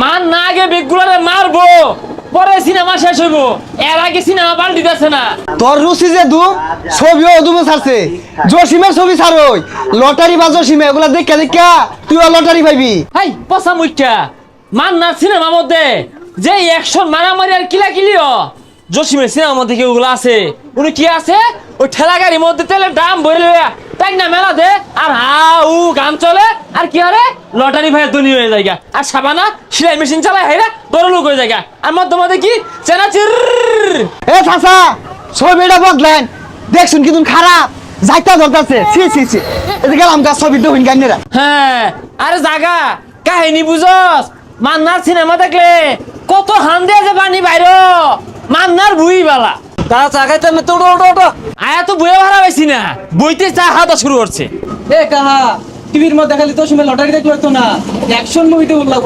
মান না আগে বেগুলারে মারবো, পরে সিনেমা শেষ হইব, এর আগে সিনেমা পাল্টি দিতেছে না। তোর রুচি যে দু ছবিও অদুমে ছাড়ছে, জসিমের ছবি ছাড়ই, লটারি বা জসিমে এগুলা দেখা দেখা তুইও লটারি পাইবি। হাই পচা মুখ্যা, মান্নার সিনেমার মধ্যে যে অ্যাকশন মারামারি আর কিলাকিলিও জসিমের সিনেমার মধ্যে কি ওগুলো আছে? উনি কি আছে ওই ঠেলা গাড়ির মধ্যে তেলের দাম ভরে লইয়া তাই না মেলা দে আর হাউ গান চলে আর কি আরে লটারি ভাইয়ের ধনী হয়ে যায়। আর সাবানা সেলাই মেশিন চালায় হাইরা বড় লোক হয়ে যায়। আর মধ্যে মধ্যে কি চেনাচির এ চাচা ছবিটা বদলেন, দেখছুন কি তুমি খারাপ যাইতা ধরতাছে। ছি ছি ছি, এদিকে গেলাম গা ছবি তো হইন গাইনেরা। হ্যাঁ আরে জাগা কাহিনী বুঝস? মান্নার সিনেমা দেখলে কত হান দেয়া যে বাণী বাইর মান্নার বুই বালা তারা চা খাইতে না তো ওটো আয়া তো বইয়ে ভাড়া পাইছি না, বইতে চা হাতা শুরু করছে। এ কাহা টিভির মধ্যে খালি তো সময় লটারি দেখলো তো না, অ্যাকশন মুভিতে উল্লাহ